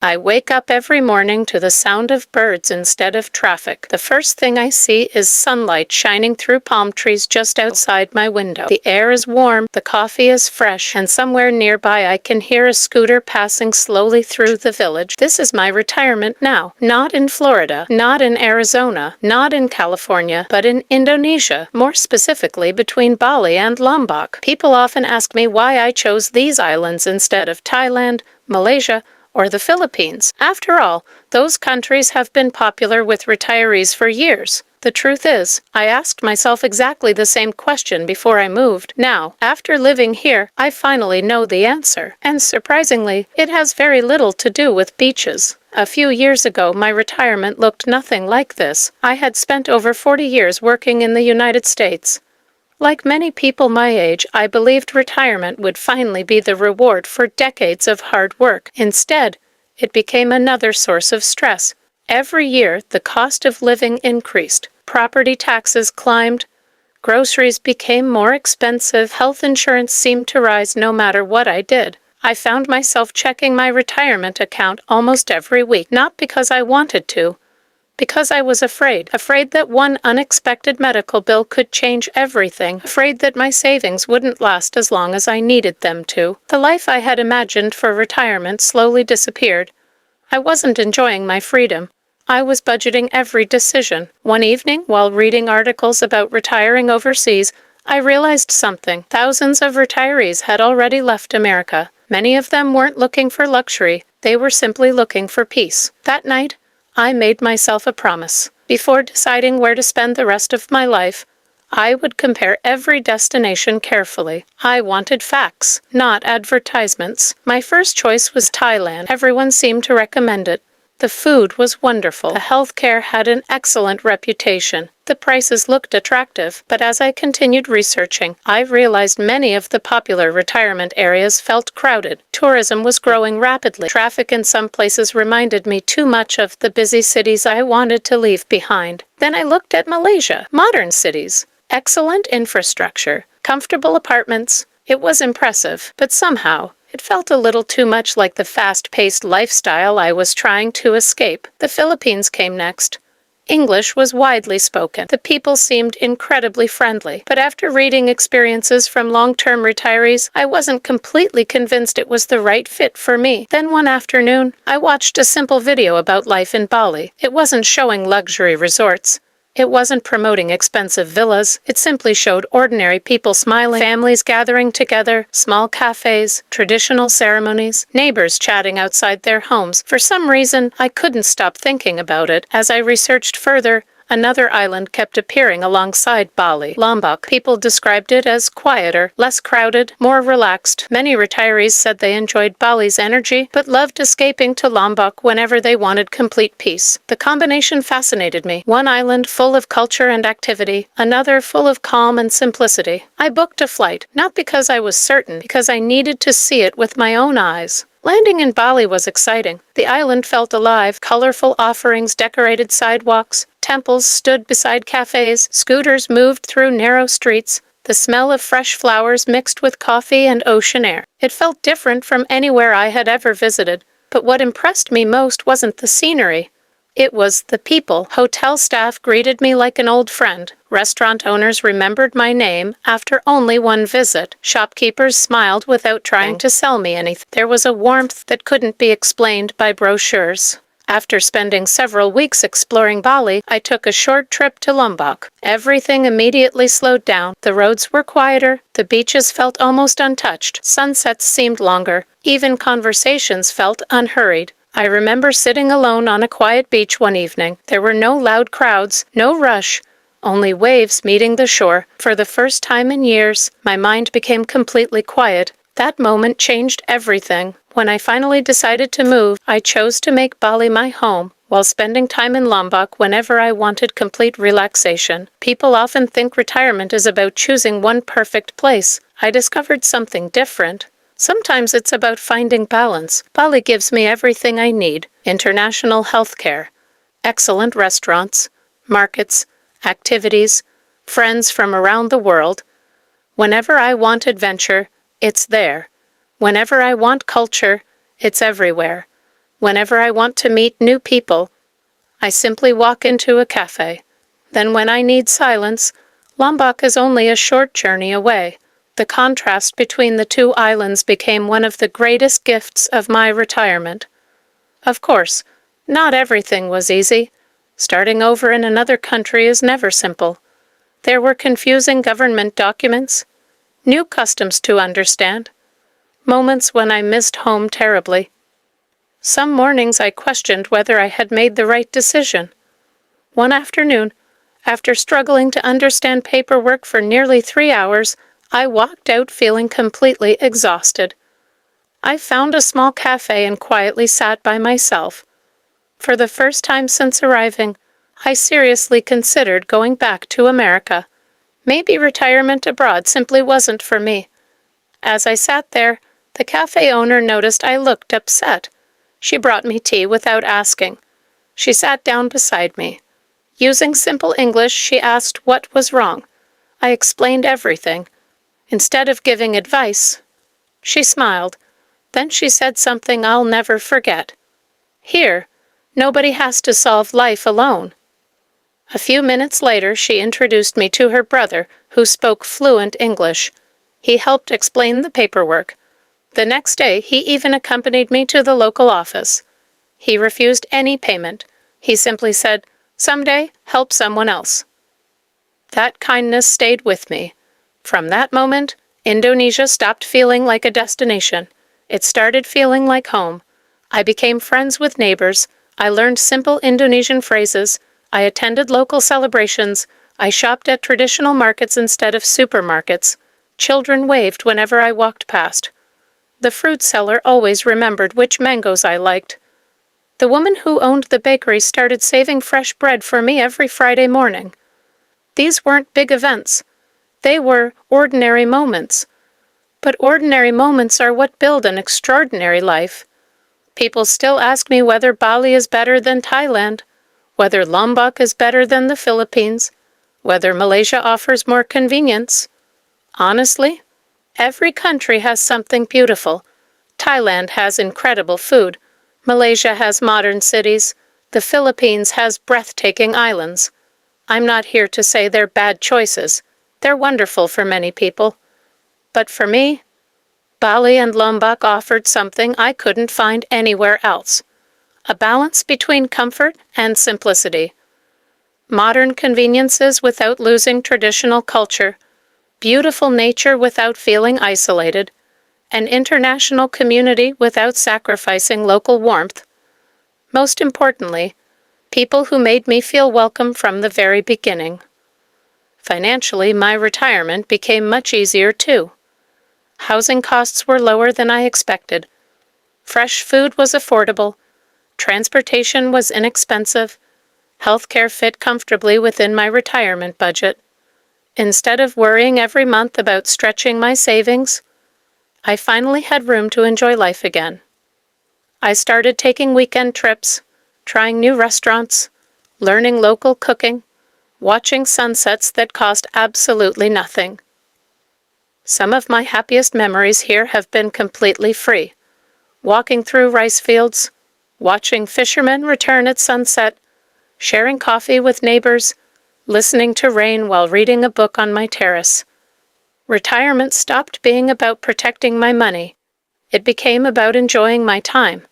I wake up every morning to the sound of birds instead of traffic. The first thing I see is sunlight shining through palm trees just outside my window. The air is warm, the coffee is fresh, and somewhere nearby I can hear a scooter passing slowly through the village. This is my retirement now. Not in Florida, not in Arizona, not in California, but in Indonesia, more specifically between Bali and Lombok. People often ask me why I chose these islands instead of Thailand, Malaysia, or the Philippines. After all, those countries have been popular with retirees for years. The truth is, I asked myself exactly the same question before I moved. Now, after living here, I finally know the answer. And surprisingly, it has very little to do with beaches. A few years ago, my retirement looked nothing like this. I had spent over 40 years working in the United States. Like many people my age, I believed retirement would finally be the reward for decades of hard work. Instead, it became another source of stress. Every year, the cost of living increased. Property taxes climbed. Groceries became more expensive. Health insurance seemed to rise no matter what I did. I found myself checking my retirement account almost every week, not because I wanted to, because I was afraid that one unexpected medical bill could change everything, afraid that my savings wouldn't last as long as I needed them to. The life I had imagined for retirement slowly disappeared. I wasn't enjoying my freedom. I was budgeting every decision. One evening, while reading articles about retiring overseas, I realized something. Thousands of retirees had already left America. Many of them weren't looking for luxury. They were simply looking for peace. That night, I made myself a promise. Before deciding where to spend the rest of my life, I would compare every destination carefully. I wanted facts, not advertisements. My first choice was Thailand. Everyone seemed to recommend it. The food was wonderful. The healthcare had an excellent reputation. The prices looked attractive, but as I continued researching, I realized many of the popular retirement areas felt crowded. Tourism was growing rapidly. Traffic in some places reminded me too much of the busy cities I wanted to leave behind. Then I looked at Malaysia. Modern cities. Excellent infrastructure. Comfortable apartments. It was impressive, but somehow, it felt a little too much like the fast-paced lifestyle I was trying to escape. The Philippines came next. English was widely spoken. The people seemed incredibly friendly. But after reading experiences from long-term retirees, I wasn't completely convinced it was the right fit for me. Then one afternoon, I watched a simple video about life in Bali. It wasn't showing luxury resorts. It wasn't promoting expensive villas. It simply showed ordinary people smiling, families gathering together, small cafes, traditional ceremonies, neighbors chatting outside their homes. For some reason, I couldn't stop thinking about it. As I researched further, another island kept appearing alongside Bali, Lombok. People described it as quieter, less crowded, more relaxed. Many retirees said they enjoyed Bali's energy, but loved escaping to Lombok whenever they wanted complete peace. The combination fascinated me. One island full of culture and activity, another full of calm and simplicity. I booked a flight, not because I was certain, because I needed to see it with my own eyes. Landing in Bali was exciting. The island felt alive. Colorful offerings decorated sidewalks. Temples stood beside cafes. Scooters moved through narrow streets. The smell of fresh flowers mixed with coffee and ocean air. It felt different from anywhere I had ever visited. But what impressed me most wasn't the scenery. It was the people. Hotel staff greeted me like an old friend. Restaurant owners remembered my name after only one visit. Shopkeepers smiled without trying to sell me anything. There was a warmth that couldn't be explained by brochures. After spending several weeks exploring Bali, I took a short trip to Lombok. Everything immediately slowed down. The roads were quieter. The beaches felt almost untouched. Sunsets seemed longer. Even conversations felt unhurried. I remember sitting alone on a quiet beach one evening. There were no loud crowds, no rush, only waves meeting the shore. For the first time in years, my mind became completely quiet. That moment changed everything. When I finally decided to move, I chose to make Bali my home, while spending time in Lombok whenever I wanted complete relaxation. People often think retirement is about choosing one perfect place. I discovered something different. Sometimes it's about finding balance. Bali gives me everything I need: international healthcare, excellent restaurants, markets, activities, friends from around the world. Whenever I want adventure, it's there. Whenever I want culture, it's everywhere. Whenever I want to meet new people, I simply walk into a cafe. Then when I need silence, Lombok is only a short journey away. The contrast between the two islands became one of the greatest gifts of my retirement. Of course, not everything was easy. Starting over in another country is never simple. There were confusing government documents, new customs to understand, moments when I missed home terribly. Some mornings I questioned whether I had made the right decision. One afternoon, after struggling to understand paperwork for nearly 3 hours, I walked out feeling completely exhausted. I found a small cafe and quietly sat by myself. For the first time since arriving, I seriously considered going back to America. Maybe retirement abroad simply wasn't for me. As I sat there, the cafe owner noticed I looked upset. She brought me tea without asking. She sat down beside me. Using simple English, she asked what was wrong. I explained everything. Instead of giving advice, she smiled. Then she said something I'll never forget. Here, nobody has to solve life alone. A few minutes later, she introduced me to her brother, who spoke fluent English. He helped explain the paperwork. The next day, he even accompanied me to the local office. He refused any payment. He simply said, "Someday, help someone else." That kindness stayed with me. From that moment, Indonesia stopped feeling like a destination. It started feeling like home. I became friends with neighbors. I learned simple Indonesian phrases. I attended local celebrations. I shopped at traditional markets instead of supermarkets. Children waved whenever I walked past. The fruit seller always remembered which mangoes I liked. The woman who owned the bakery started saving fresh bread for me every Friday morning. These weren't big events. They were ordinary moments. But ordinary moments are what build an extraordinary life. People still ask me whether Bali is better than Thailand, whether Lombok is better than the Philippines, whether Malaysia offers more convenience. Honestly, every country has something beautiful. Thailand has incredible food. Malaysia has modern cities. The Philippines has breathtaking islands. I'm not here to say they're bad choices. They're wonderful for many people. But for me, Bali and Lombok offered something I couldn't find anywhere else. A balance between comfort and simplicity. Modern conveniences without losing traditional culture. Beautiful nature without feeling isolated. An international community without sacrificing local warmth. Most importantly, people who made me feel welcome from the very beginning. Financially, my retirement became much easier too. Housing costs were lower than I expected. Fresh food was affordable. Transportation was inexpensive. Healthcare fit comfortably within my retirement budget. Instead of worrying every month about stretching my savings, I finally had room to enjoy life again. I started taking weekend trips, trying new restaurants, learning local cooking, watching sunsets that cost absolutely nothing. Some of my happiest memories here have been completely free. Walking through rice fields, watching fishermen return at sunset, sharing coffee with neighbors, listening to rain while reading a book on my terrace. Retirement stopped being about protecting my money. It became about enjoying my time.